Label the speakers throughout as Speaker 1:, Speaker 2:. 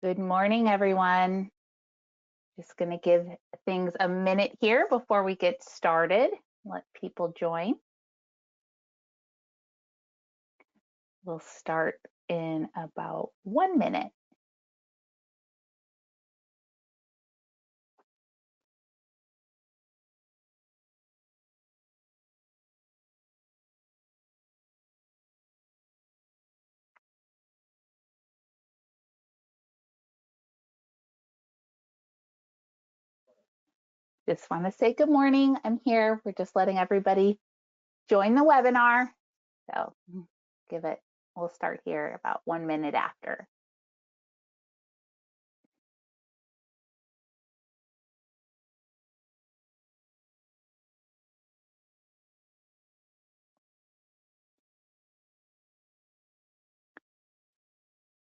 Speaker 1: Good morning, everyone. Just going to give things a minute here before we get started. Let people join. We'll start in about 1 minute. Just want to say good morning. I'm here. We're just letting everybody join the webinar. So we'll start here about 1 minute after.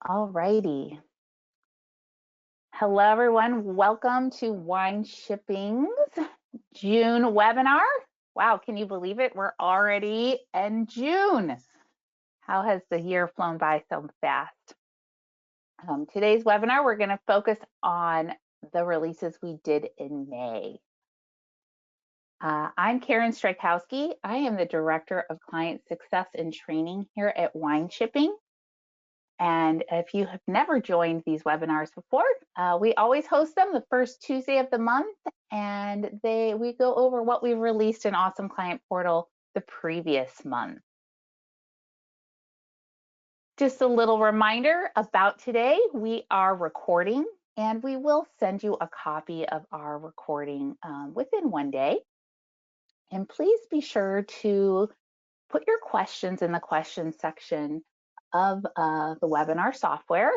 Speaker 1: All righty. Hello, everyone. Welcome to Wine Shipping's June webinar. Wow, can you believe it? We're already in June. How has the year flown by so fast? Today's webinar, we're going to focus on the releases we did in May. I'm Karen Strykowski. I am the Director of Client Success and Training here at Wine Shipping. And if you have never joined these webinars before, we always host them the first Tuesday of the month, and we go over what we've released in Awesome Client Portal the previous month. Just a little reminder about today, we are recording, and we will send you a copy of our recording within 1 day. And please be sure to put your questions in the questions section of the webinar software,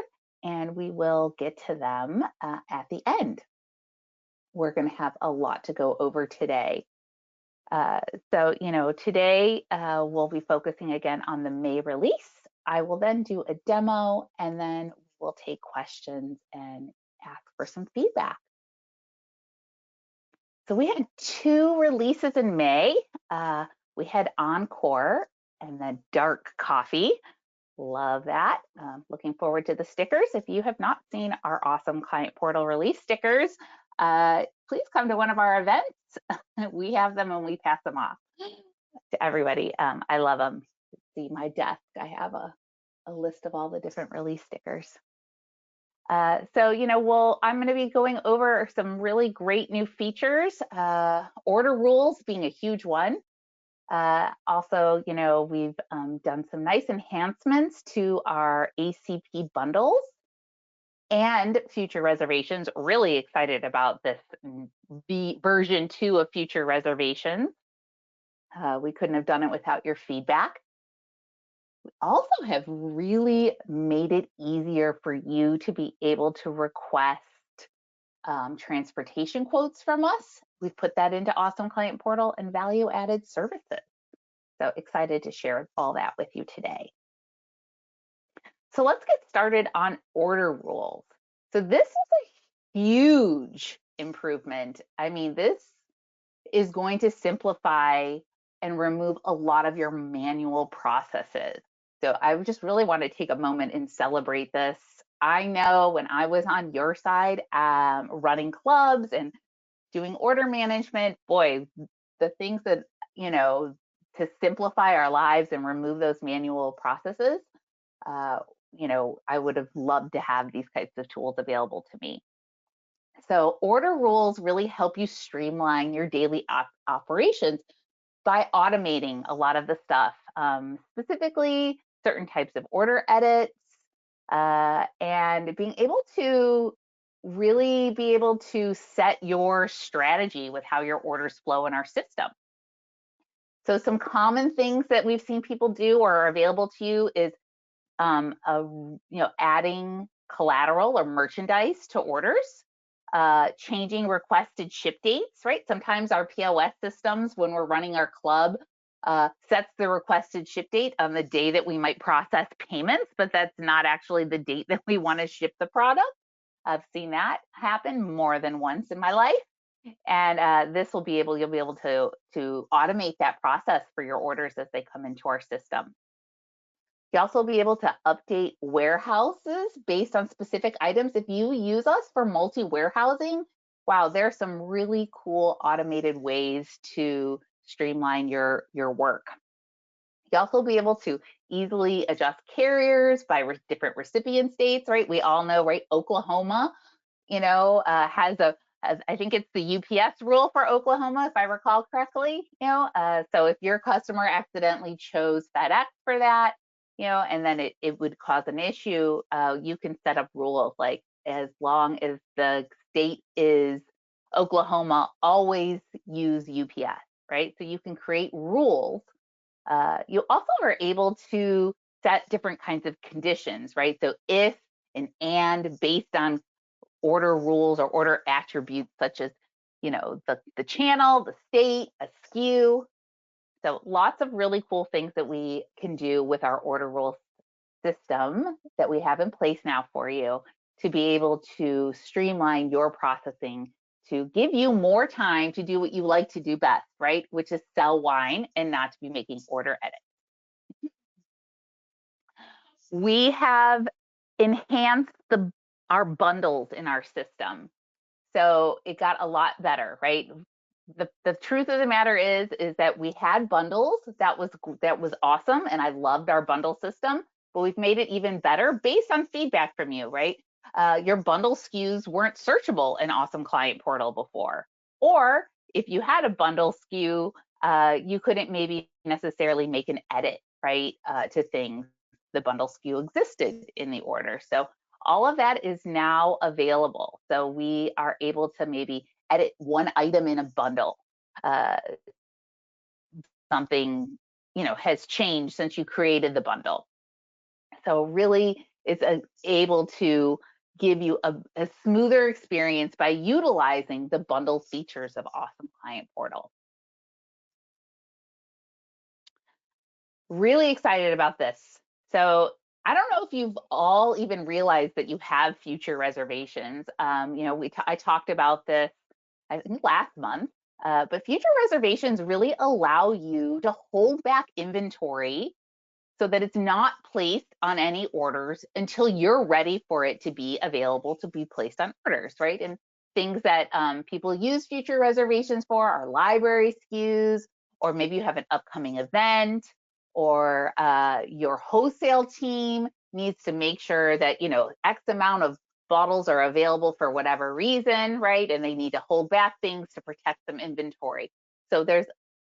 Speaker 1: and we will get to them at the end. We're going to have a lot to go over today. Today we'll be focusing again on the May release. I will then do a demo, and then we'll take questions and ask for some feedback. So we had 2 releases in May. We had Encore and then Dark Coffee. Love that. Looking forward to the stickers. If you have not seen our Awesome Client Portal release stickers, please come to one of our events. We have them and we pass them off to everybody. I love them. See my desk, I have a list of all the different release stickers. I'm going to be going over some really great new features, order rules being a huge one. Also, we've done some nice enhancements to our ACP bundles and future reservations. Really excited about this version 2 of future reservations. We couldn't have done it without your feedback. We also have really made it easier for you to be able to request transportation quotes from us. We've put that into Awesome Client Portal and value added services. So excited to share all that with you today. So let's get started on order rules. So this is a huge improvement. I mean, this is going to simplify and remove a lot of your manual processes. So I just really want to take a moment and celebrate this. I know when I was on your side, running clubs and doing order management, boy, the things that, to simplify our lives and remove those manual processes, I would have loved to have these types of tools available to me. So order rules really help you streamline your daily operations by automating a lot of the stuff, specifically certain types of order edits, and being able to really be able to set your strategy with how your orders flow in our system. So some common things that we've seen people do or are available to you is adding collateral or merchandise to orders, changing requested ship dates, right? Sometimes our POS systems, when we're running our club, sets the requested ship date on the day that we might process payments, but that's not actually the date that we want to ship the product. I've seen that happen more than once in my life. And you'll be able to automate that process for your orders as they come into our system. You'll also be able to update warehouses based on specific items. If you use us for multi-warehousing, wow, there are some really cool automated ways to streamline your work. You'll also be able to easily adjust carriers by different recipient states, right? We all know, right? Oklahoma, has I think it's the UPS rule for Oklahoma, if I recall correctly, so if your customer accidentally chose FedEx for that, and then it would cause an issue, you can set up rules like, as long as the state is Oklahoma, always use UPS, right? So you can create rules. You also are able to set different kinds of conditions, right? So if and based on order rules or order attributes such as, the channel, the state, a SKU. So lots of really cool things that we can do with our order rule system that we have in place now for you to be able to streamline your processing, to give you more time to do what you like to do best, right? Which is sell wine and not to be making order edits. We have enhanced our bundles in our system. So it got a lot better, right? The truth of the matter is that we had bundles that was awesome, and I loved our bundle system, but we've made it even better based on feedback from you, right? Your bundle SKUs weren't searchable in Awesome Client Portal before, or if you had a bundle SKU, you couldn't maybe necessarily make an edit, right, to things. The bundle SKU existed in the order, so all of that is now available. So we are able to maybe edit one item in a bundle. Something, has changed since you created the bundle. So really it's able to give you a smoother experience by utilizing the bundle features of Awesome Client Portal. Really excited about this. So I don't know if you've all even realized that you have future reservations. I talked about this, I think, last month, but future reservations really allow you to hold back inventory so that it's not placed on any orders until you're ready for it to be available to be placed on orders, right? And things that people use future reservations for are library SKUs, or maybe you have an upcoming event, or your wholesale team needs to make sure that, X amount of bottles are available for whatever reason, right? And they need to hold back things to protect some inventory. So there's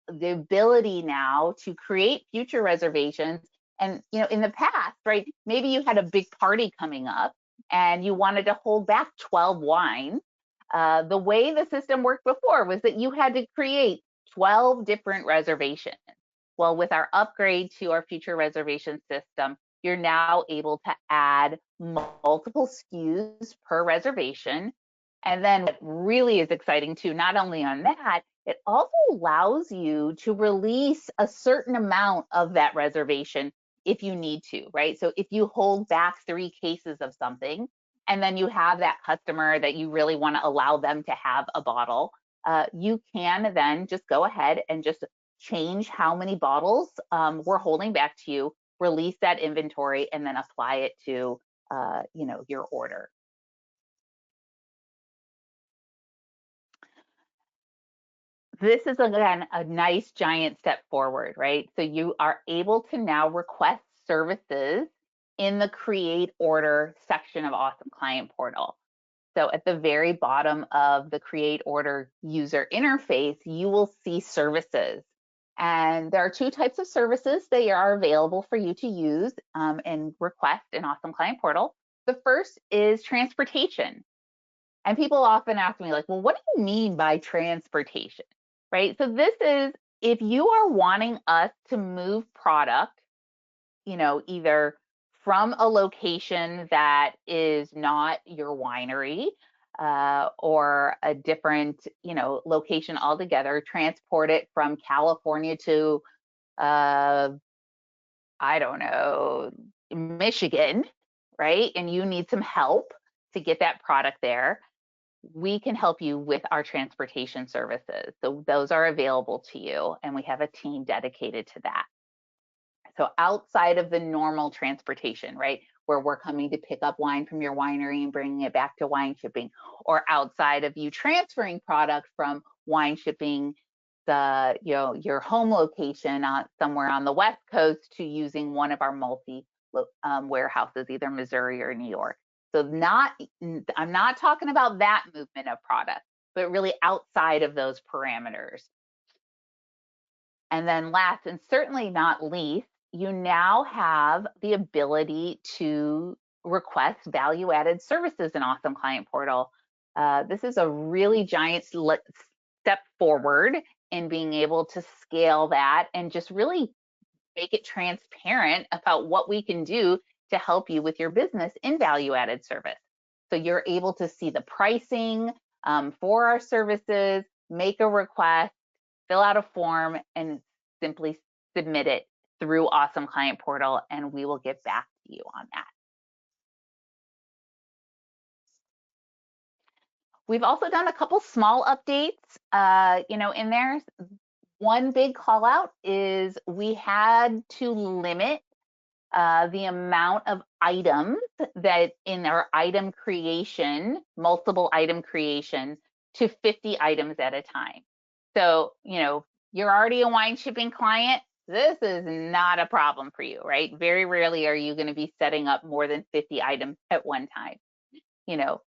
Speaker 1: the ability now to create future reservations. And, in the past, right, maybe you had a big party coming up and you wanted to hold back 12 wines. The way the system worked before was that you had to create 12 different reservations. Well, with our upgrade to our future reservation system, you're now able to add multiple SKUs per reservation. And then what really is exciting too, not only on that, it also allows you to release a certain amount of that reservation if you need to, right? So if you hold back 3 cases of something, and then you have that customer that you really want to allow them to have a bottle, you can then just go ahead and just change how many bottles we're holding back to you, release that inventory, and then apply it to your order. This is, again, a nice giant step forward, right? So you are able to now request services in the Create Order section of Awesome Client Portal. So at the very bottom of the Create Order user interface, you will see services. And there are 2 types of services that are available for you to use and request in Awesome Client Portal. The first is transportation. And people often ask me, like, well, what do you mean by transportation? Right? So this is if you are wanting us to move product, either from a location that is not your winery or a different, location altogether, transport it from California to, I don't know, Michigan, right? And you need some help to get that product there. We can help you with our transportation services. So those are available to you, and we have a team dedicated to that. So outside of the normal transportation, right, where we're coming to pick up wine from your winery and bringing it back to wine shipping, or outside of you transferring product from wine shipping your home location somewhere on the West Coast to using one of our multi warehouses, either Missouri or New York. So I'm not talking about that movement of product, but really outside of those parameters. And then last and certainly not least, you now have the ability to request value-added services in Awesome Client Portal. This is a really giant step forward in being able to scale that and just really make it transparent about what we can do to help you with your business in value-added service. So you're able to see the pricing for our services, make a request, fill out a form, and simply submit it through Awesome Client Portal, and we will get back to you on that. We've also done a couple small updates, in there. One big call out is we had to limit the amount of items that in our item creation, multiple item creation, to 50 items at a time. So, you're already a wine shipping client. This is not a problem for you, right? Very rarely are you going to be setting up more than 50 items at one time.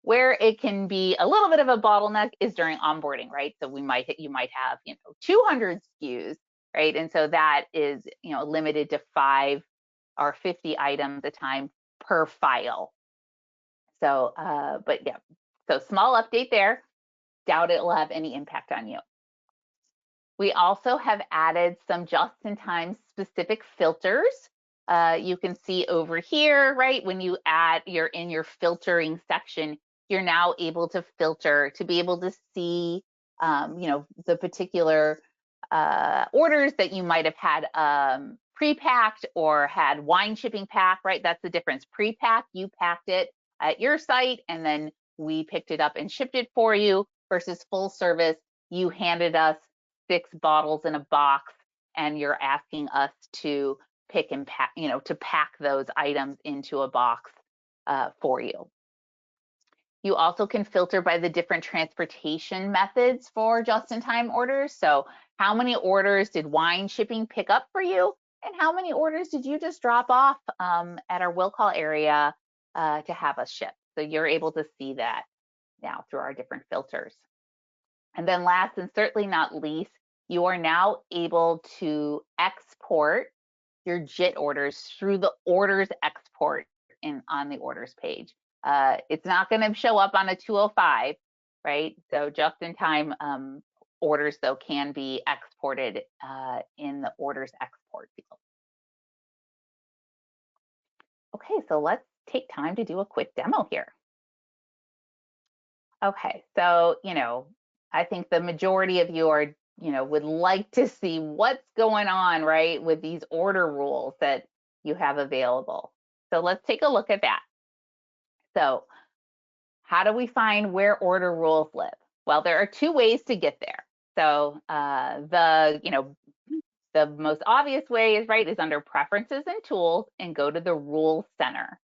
Speaker 1: Where it can be a little bit of a bottleneck is during onboarding, right? So you might have, 200 SKUs, right? And so that is, limited to 5 or 50 items a time per file. So, but yeah, so small update there. Doubt it will have any impact on you. We also have added some just-in-time specific filters. You can see over here, right, when you're in your filtering section, you're now able to filter to be able to see, the particular orders that you might have had pre-packed or had wine shipping pack, right? That's the difference. Pre-pack, you packed it at your site and then we picked it up and shipped it for you, versus full service, you handed us 6 bottles in a box and you're asking us to pick and pack, to pack those items into a box for you. You also can filter by the different transportation methods for just-in-time orders. So how many orders did wine shipping pick up for you? And how many orders did you just drop off at our will call area to have us ship? So you're able to see that now through our different filters. And then last and certainly not least, you are now able to export your JIT orders through the orders export on the orders page. It's not going to show up on a 205, right? So just-in-time orders, though, can be exported in the orders export field. Okay, so let's take time to do a quick demo here. Okay, so, I think the majority of you are, would like to see what's going on, right, with these order rules that you have available. So let's take a look at that. So how do we find where order rules live? Well, there are 2 ways to get there. So the most obvious way is under Preferences and Tools and go to the Rules Center.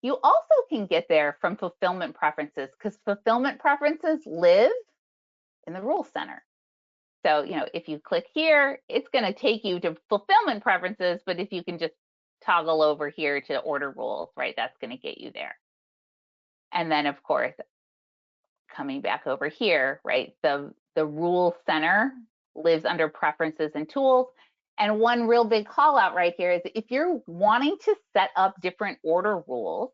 Speaker 1: You also can get there from Fulfillment Preferences, because Fulfillment Preferences live in the Rules Center. So, if you click here, it's going to take you to Fulfillment Preferences, but if you can just toggle over here to Order Rules, right, that's going to get you there. And then, of course, coming back over here, right, the Rules Center lives under Preferences and Tools. And one real big call out right here is if you're wanting to set up different order rules,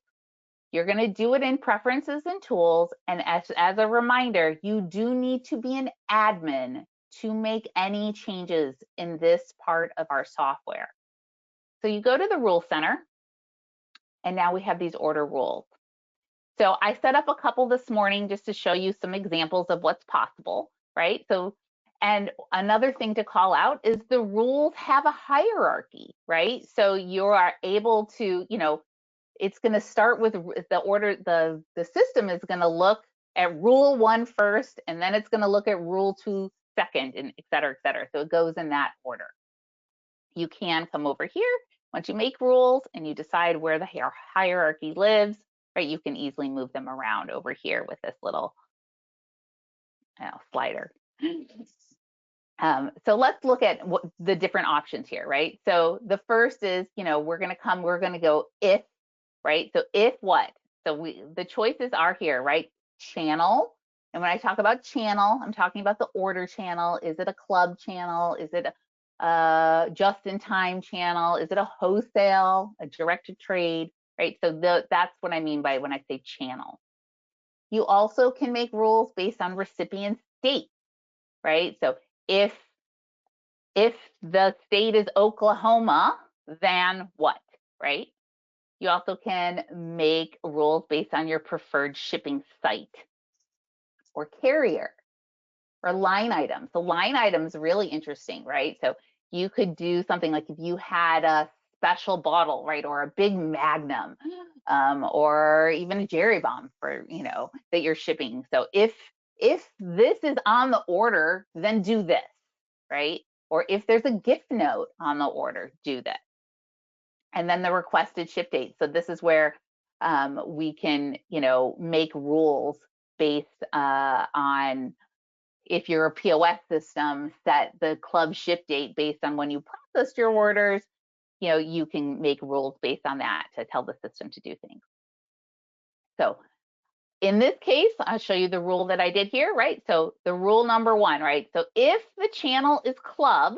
Speaker 1: you're going to do it in Preferences and Tools. And as a reminder, you do need to be an admin to make any changes in this part of our software. So you go to the Rule Center, and now we have these order rules. So I set up a couple this morning just to show you some examples of what's possible, right? So, and another thing to call out is the rules have a hierarchy, right? So you are able to, it's going to start with the order, the system is going to look at rule 1 first, and then it's going to look at rule 2 second, and et cetera, et cetera. So it goes in that order. you can come over here. Once you make rules and you decide where the hierarchy lives, right, you can easily move them around over here with this little slider. So let's look at the different options here, right? So the first is, we're going to go if, right? So if what? So the choices are here, right? Channel. And when I talk about channel, I'm talking about the order channel. Is it a club channel? Is it a just-in-time channel? Is it a wholesale, a direct-to-trade, right? So that's what I mean by when I say channel. You also can make rules based on recipient state, right? So if the state is Oklahoma, then what, right? You also can make rules based on your preferred shipping site or carrier or line item. So line item is really interesting, right? So you could do something like if you had a special bottle, right, or a big Magnum, or even a Jerry Bomb for, that you're shipping. So if this is on the order, then do this, right? Or if there's a gift note on the order, do this. And then the requested ship date. So this is where we can, make rules based on, if you're a POS system, set the club ship date based on when you processed your orders. You can make rules based on that to tell the system to do things. So in this case, I'll show you the rule that I did here, right? So the rule number 1, right? So if the channel is club,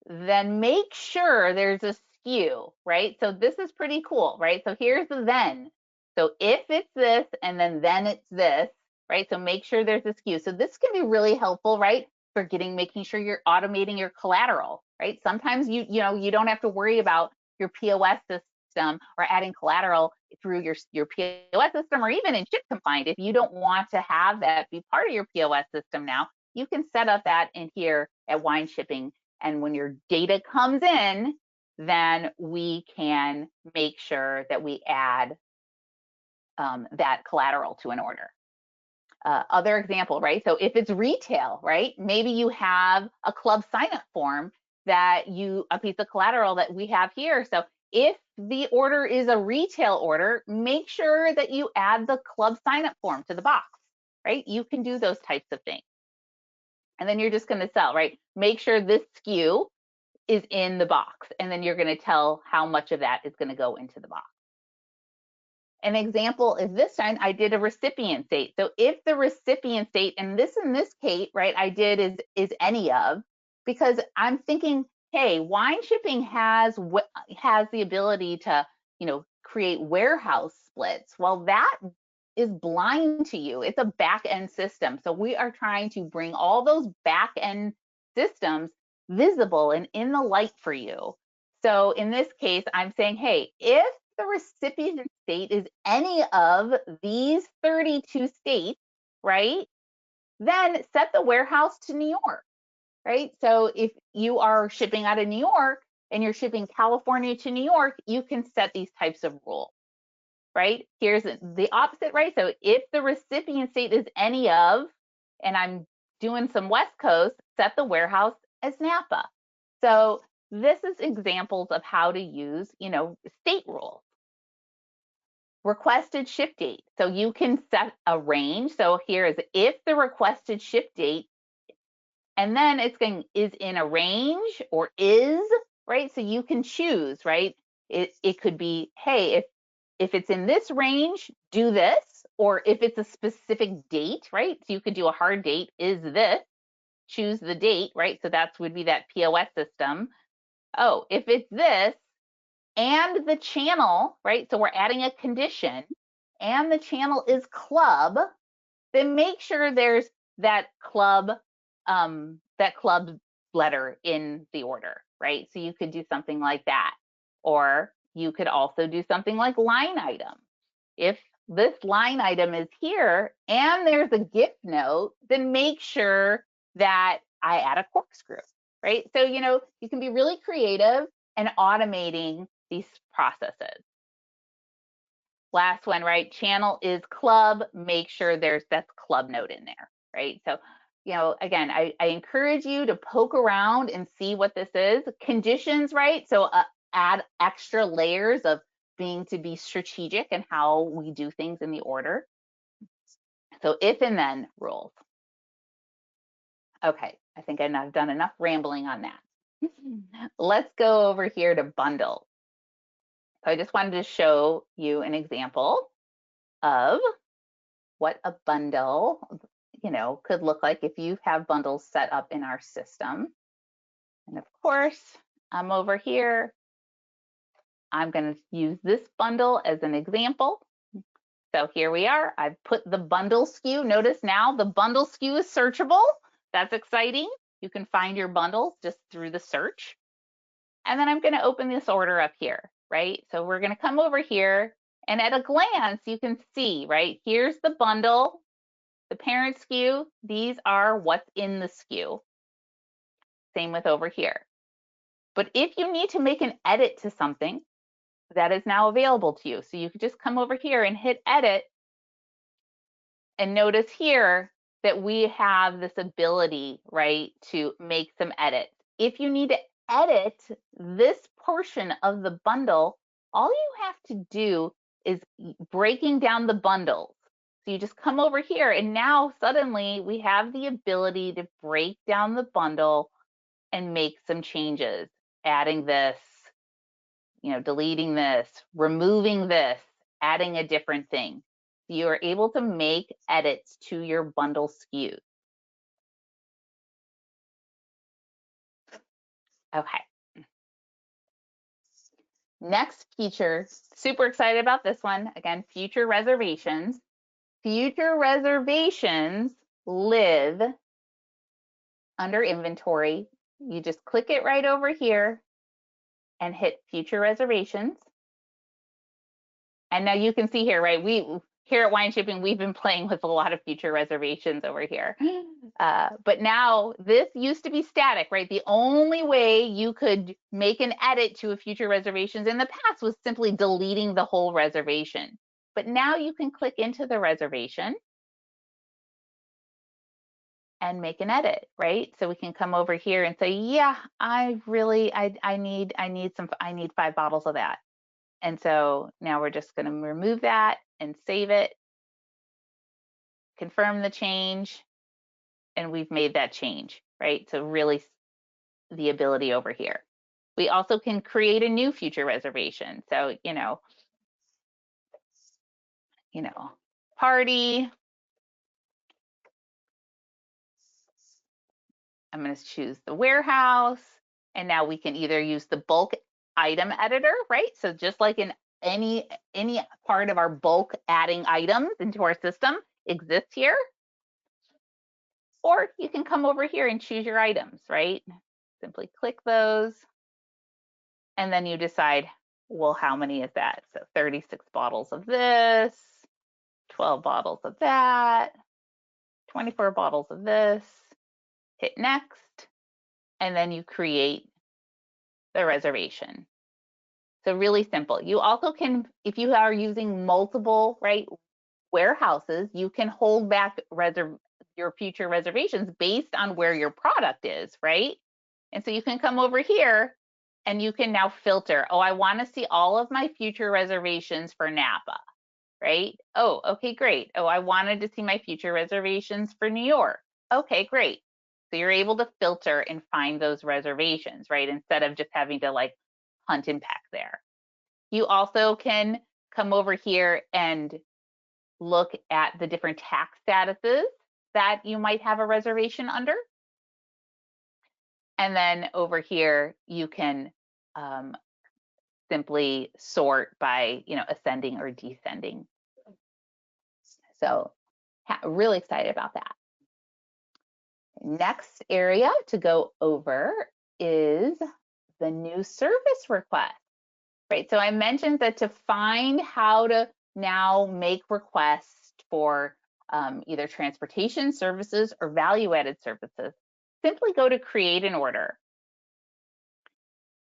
Speaker 1: then make sure there's a SKU, right? So this is pretty cool, right? So here's the then. So if it's this and then it's this, right? So make sure there's a SKU. So this can be really helpful, right? For making sure you're automating your collateral, right? Sometimes you don't have to worry about your POS system or adding collateral through your POS system or even in ShipCompliant. If you don't want to have that be part of your POS system now, you can set up that in here at Wine Shipping. And when your data comes in, then we can make sure that we add that collateral to an order. Other example, right? So if it's retail, right? Maybe you have a club sign-up form a piece of collateral that we have here. So if the order is a retail order, make sure that you add the club sign-up form to the box, right? You can do those types of things. And then you're just going to sell, right? Make sure this SKU is in the box, and then you're going to tell how much of that is going to go into the box. An example is this time I did a recipient state. So if the recipient state, and this in this case, right, I did is any of, because I'm thinking, hey, Wine Shipping has the ability to, create warehouse splits. Well, that is blind to you. It's a back end system. So we are trying to bring all those back end systems visible and in the light for you. So in this case, I'm saying, hey, if the recipient state is any of these 32 states, right, then set the warehouse to New York, right? So if you are shipping out of New York and you're shipping California to New York, you can set these types of rules, right? Here's the opposite, right? So if the recipient state is any of, and I'm doing some West Coast, set the warehouse as Napa. So this is examples of how to use, state rules. Requested ship date. So you can set a range. So here is if the requested ship date, and then it's going is in a range or is, right? So you can choose, right? It could be, hey, if it's in this range, do this, or if it's a specific date, right? So you could do a hard date, is this, choose the date, right? So that would be that POS system. Oh, if it's this and the channel, right? So we're adding a condition and the channel is club, then make sure there's that club letter in the order, right? So you could do something like that. Or you could also do something like line item. If this line item is here and there's a gift note, then make sure that I add a corkscrew, right? So, you can be really creative and automating these processes. Last one, right? Channel is club. Make sure there's that club note in there, right? So again, I encourage you to poke around and see what this is. Conditions, right? So add extra layers of being to be strategic in how we do things in the order. So if and then rules. Okay, I think I've done enough rambling on that. Let's go over here to bundle. So I just wanted to show you an example of what a bundle, could look like if you have bundles set up in our system. And of course, I'm over here. I'm going to use this bundle as an example. So here we are. I've put the bundle SKU. Notice now the bundle SKU is searchable. That's exciting. You can find your bundles just through the search. And then I'm going to open this order up here, right? So we're going to come over here, and at a glance, you can see, right? Here's the bundle, the parent SKU. These are what's in the SKU. Same with over here. But if you need to make an edit to something, that is now available to you. So you could just come over here and hit edit, and notice here that we have this ability, right, to make some edits. If you need to edit this portion of the bundle, all you have to do is breaking down the bundles. So you just come over here, and now suddenly we have the ability to break down the bundle and make some changes, adding this, deleting this, removing this, adding a different thing. You are able to make edits to your bundle SKUs. Okay. Next feature, super excited about this one. Again, future reservations. Future reservations live under inventory. You just click it right over here and hit future reservations. And now you can see here, right? Here at Wine Shipping, we've been playing with a lot of future reservations over here. But now this used to be static, right? The only way you could make an edit to a future reservations in the past was simply deleting the whole reservation. But now you can click into the reservation and make an edit, right? So we can come over here and say, yeah, I need 5 bottles of that. And so now we're just going to remove that and save it, confirm the change, and we've made that change, right? So really the ability over here. We also can create a new future reservation. So, party. I'm going to choose the warehouse, and now we can either use the bulk item editor, right? So just like in any part of our bulk adding items into our system exists here. Or you can come over here and choose your items, right? Simply click those, and then you decide, well, how many is that? So 36 bottles of this, 12 bottles of that, 24 bottles of this, hit next, and then you create the reservation. So really simple. You also can, if you are using multiple, right, warehouses, you can hold back your future reservations based on where your product is, right? And so you can come over here and you can now filter. Oh, I want to see all of my future reservations for Napa, right? Oh, okay, great. Oh, I wanted to see my future reservations for New York. Okay, great. So you're able to filter and find those reservations, right? Instead of just having to like hunt and peck there. You also can come over here and look at the different tax statuses that you might have a reservation under. And then over here, you can simply sort by, ascending or descending. So really excited about that. Next area to go over is the new service request, right? So I mentioned that to find how to now make requests for either transportation services or value-added services, simply go to create an order.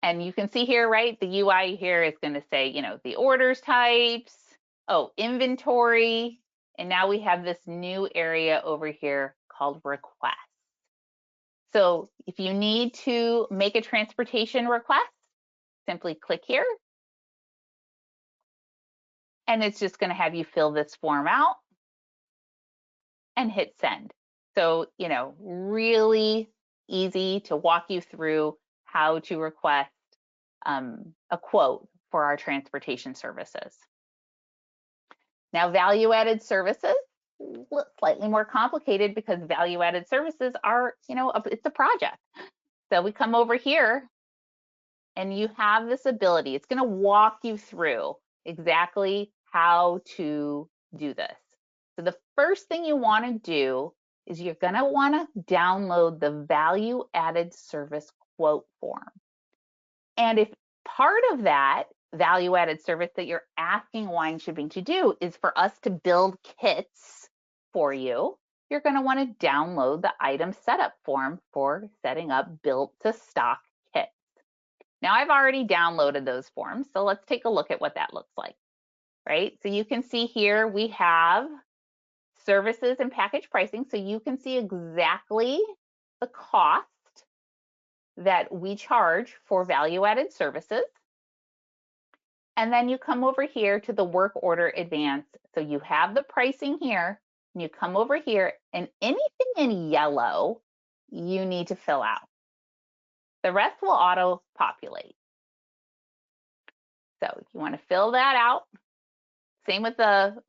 Speaker 1: And you can see here, right, the UI here is going to say, the orders types, inventory, and now we have this new area over here called requests. So if you need to make a transportation request, simply click here. And it's just going to have you fill this form out and hit send. So, really easy to walk you through how to request a quote for our transportation services. Now, value-added services, slightly more complicated because value-added services are, it's a project. So we come over here and you have this ability. It's going to walk you through exactly how to do this. So the first thing you want to do is you're going to want to download the value-added service quote form. And if part of that value-added service that you're asking Wine Shipping to do is for us to build kits for you, you're going to want to download the item setup form for setting up built to stock kits. Now I've already downloaded those forms, so let's take a look at what that looks like, right? So you can see here we have services and package pricing, so you can see exactly the cost that we charge for value-added services. And then you come over here to the work order advance. So you have the pricing here, and you come over here, and anything in yellow you need to fill out. The rest will auto-populate. So if you want to fill that out, same with the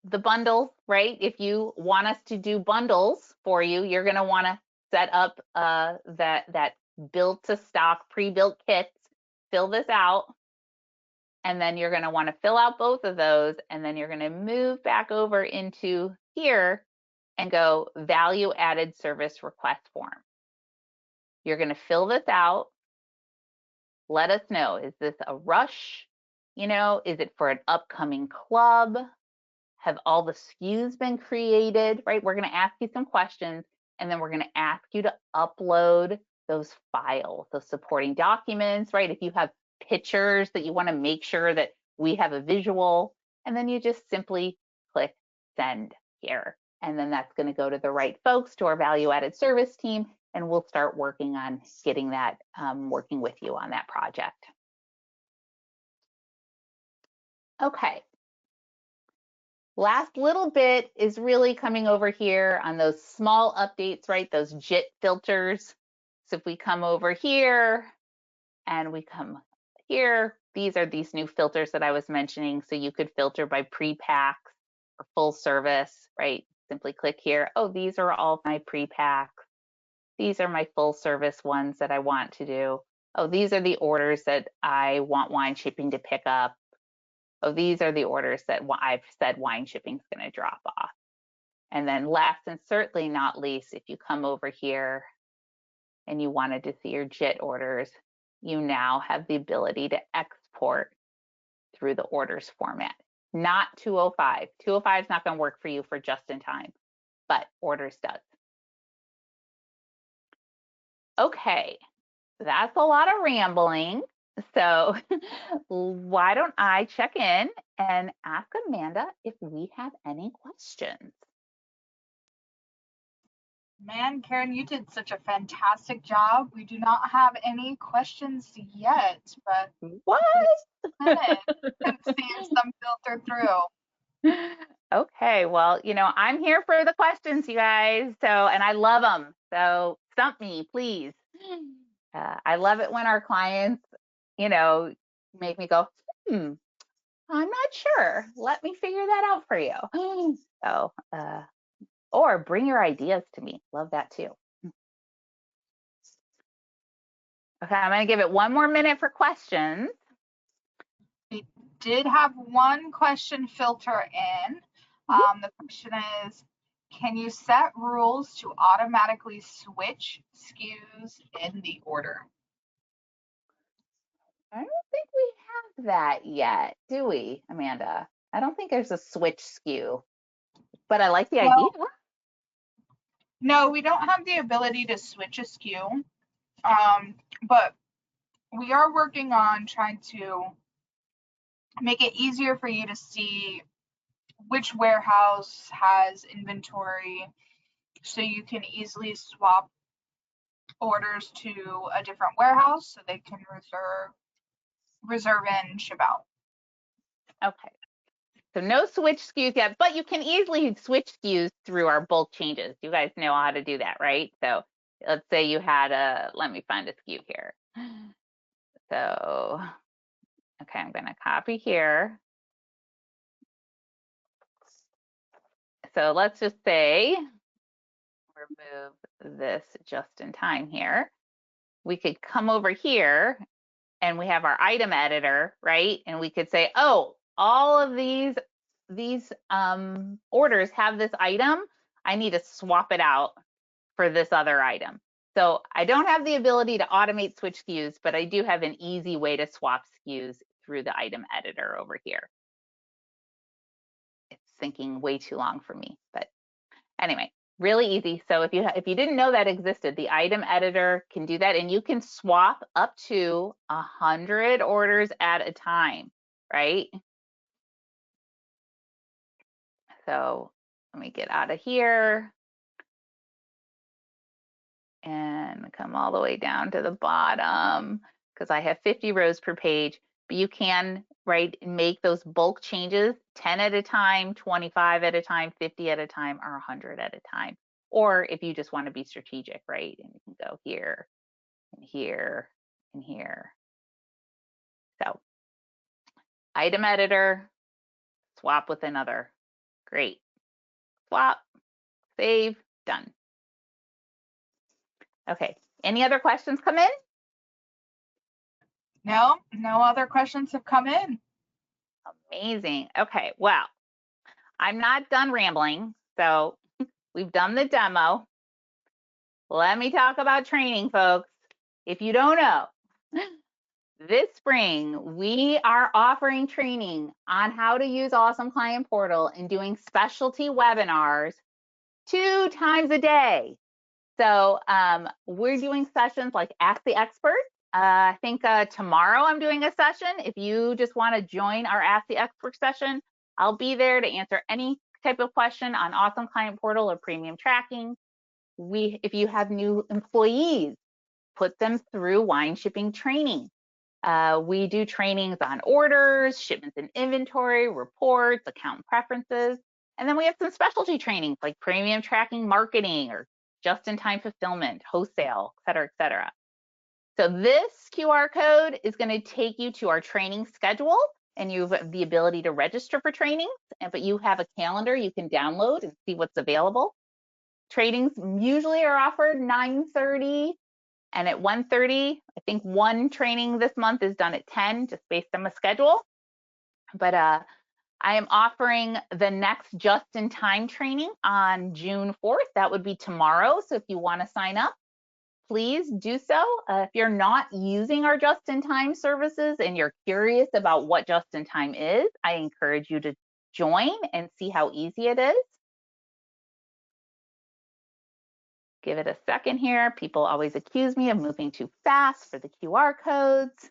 Speaker 1: bundle, right? If you want us to do bundles for you, you're going to want to set up that built to stock pre-built kits, fill this out, and then you're going to want to fill out both of those, and then you're going to move back over into here and go value added service request form. You're going to fill this out. Let us know, is this a rush? Is it for an upcoming club? Have all the SKUs been created, right? We're going to ask you some questions, and then we're going to ask you to upload those files, those supporting documents, right? If you have pictures that you want to make sure that we have a visual, and then you just simply click send here. And then that's going to go to the right folks, to our value-added service team, and we'll start working on getting that, working with you on that project. Okay. Last little bit is really coming over here on those small updates, right? Those JIT filters. So if we come over here and we come here, these are these new filters that I was mentioning. So you could filter by pre-packs or full service, right? Simply click here. Oh, these are all my pre-packs. These are my full service ones that I want to do. Oh, these are the orders that I want Wine Shipping to pick up. Oh, these are the orders that I've said Wine Shipping is going to drop off. And then last and certainly not least, if you come over here and you wanted to see your JIT orders, you now have the ability to export through the orders format, not 205. 205 is not going to work for you for just in time, but orders does. Okay, that's a lot of rambling. So why don't I check in and ask Amanda if we have any questions?
Speaker 2: Man, Karen, you did such a fantastic job. We do not have any questions yet, but
Speaker 1: what?
Speaker 2: And see some filter through.
Speaker 1: Okay, well, I'm here for the questions, you guys. So, and I love them. So stump me, please. I love it when our clients, make me go, I'm not sure. Let me figure that out for you. So, or bring your ideas to me. Love that too. Okay, I'm going to give it one more minute for questions.
Speaker 2: We did have one question filter in. The question is, can you set rules to automatically switch SKUs in the order?
Speaker 1: I don't think we have that yet, do we, Amanda? I don't think there's a switch SKU, but I like the idea.
Speaker 2: No, we don't have the ability to switch a SKU, but we are working on trying to make it easier for you to see which warehouse has inventory so you can easily swap orders to a different warehouse so they can reserve and ship out.
Speaker 1: Okay. So no switch SKUs yet, but you can easily switch SKUs through our bulk changes. You guys know how to do that, right? So let's say you had let me find a SKU here. So, okay, I'm going to copy here. So let's just say, remove this just in time here. We could come over here and we have our item editor, right? And we could say, oh, all of these orders have this item. I need to swap it out for this other item. So I don't have the ability to automate switch SKUs, but I do have an easy way to swap SKUs through the item editor over here. It's thinking way too long for me, but anyway, really easy. So if you didn't know that existed, the item editor can do that, and you can swap up to 100 orders at a time, right? So let me get out of here and come all the way down to the bottom because I have 50 rows per page, but you can, right, make those bulk changes 10 at a time, 25 at a time, 50 at a time, or 100 at a time. Or if you just want to be strategic, right, and you can go here and here and here. So item editor, swap with another. Great. Swap, save, done. Okay, any other questions come in?
Speaker 2: No other questions have come in.
Speaker 1: Amazing. Okay, well, I'm not done rambling. So we've done the demo. Let me talk about training, folks. If you don't know, this spring, we are offering training on how to use Awesome Client Portal and doing specialty webinars 2 times a day. So we're doing sessions like Ask the Expert. I think tomorrow I'm doing a session. If you just want to join our Ask the Expert session, I'll be there to answer any type of question on Awesome Client Portal or premium tracking. If you have new employees, put them through wine shipping training. We do trainings on orders, shipments and inventory, reports, account preferences. And then we have some specialty trainings like premium tracking marketing or just-in-time fulfillment, wholesale, et cetera, et cetera. So this QR code is going to take you to our training schedule, and you have the ability to register for trainings, but you have a calendar you can download and see what's available. Trainings usually are offered 9:30 and at 1:30. I think one training this month is done at 10, just based on the schedule. But I am offering the next just-in-time training on June 4th. That would be tomorrow. So if you want to sign up, please do so. If you're not using our just-in-time services and you're curious about what just-in-time is, I encourage you to join and see how easy it is. Give it a second here. People always accuse me of moving too fast for the QR codes.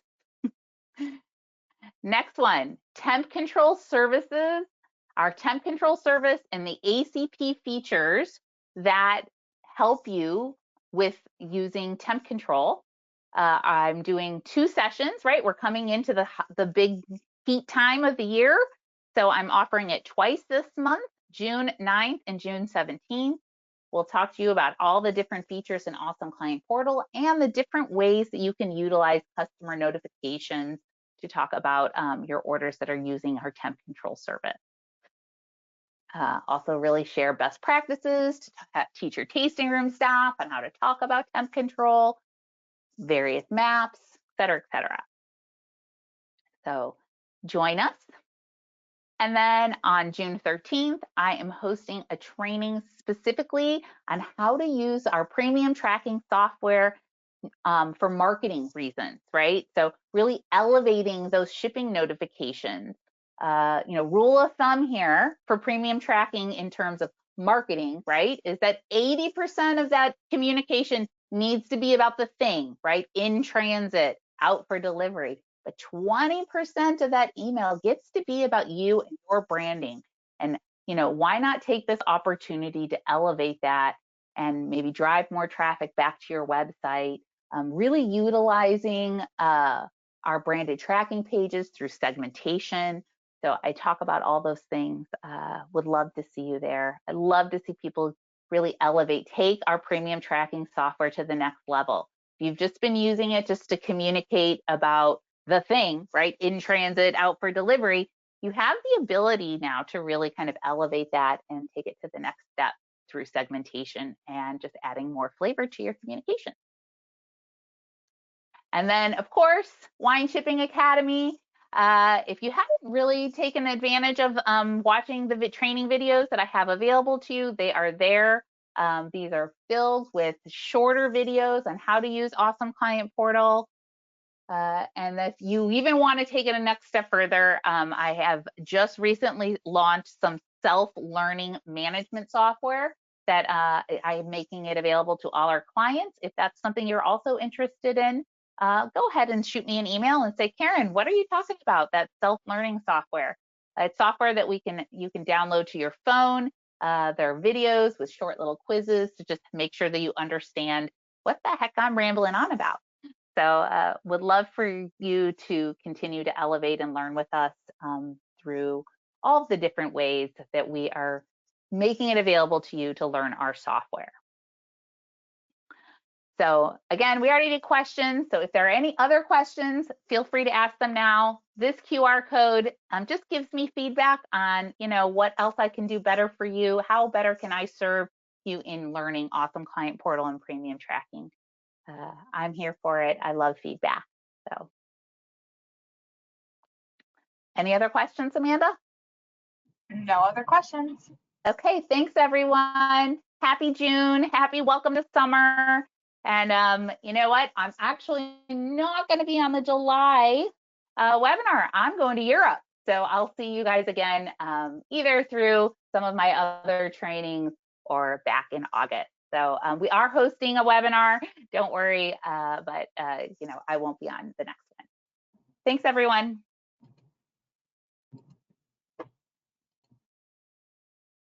Speaker 1: Next one, temp control services. Our temp control service and the ACP features that help you with using temp control. I'm doing 2 sessions, right? We're coming into the big heat time of the year. So I'm offering it twice this month, June 9th and June 17th. We'll talk to you about all the different features in Awesome Client Portal and the different ways that you can utilize customer notifications to talk about your orders that are using our temp control service. Also really share best practices to teach your tasting room staff on how to talk about temp control, various maps, et cetera, et cetera. So join us. And then on June 13th, I am hosting a training specifically on how to use our premium tracking software for marketing reasons, right? So really elevating those shipping notifications. Rule of thumb here for premium tracking in terms of marketing, right, is that 80% of that communication needs to be about the thing, right? In transit, out for delivery. But 20% of that email gets to be about you and your branding. And, why not take this opportunity to elevate that and maybe drive more traffic back to your website. Really utilizing our branded tracking pages through segmentation. So I talk about all those things. Would love to see you there. I'd love to see people really elevate, take our premium tracking software to the next level. If you've just been using it just to communicate about the thing, right, in transit, out for delivery, you have the ability now to really kind of elevate that and take it to the next step through segmentation and just adding more flavor to your communication. And then, of course, Wine Shipping Academy. If you haven't really taken advantage of watching the training videos that I have available to you, they are there. These are filled with shorter videos on how to use Awesome Client Portal. And if you even want to take it a next step further, I have just recently launched some self-learning management software that I'm making it available to all our clients. If that's something you're also interested in, go ahead and shoot me an email and say, Karen, what are you talking about? That self-learning software. It's software that you can download to your phone. There are videos with short little quizzes to just make sure that you understand what the heck I'm rambling on about. So would love for you to continue to elevate and learn with us through all of the different ways that we are making it available to you to learn our software. So again, we already did questions. So if there are any other questions, feel free to ask them now. This QR code just gives me feedback on, what else I can do better for you. How better can I serve you in learning Awesome Client Portal and premium tracking? I'm here for it. I love feedback. So any other questions, Amanda?
Speaker 2: No other questions.
Speaker 1: Okay, thanks everyone. Happy June, happy welcome to summer. And you know what? I'm actually not going to be on the July webinar. I'm going to Europe. So I'll see you guys again either through some of my other trainings or back in August. So we are hosting a webinar. Don't worry, but I won't be on the next one. Thanks everyone.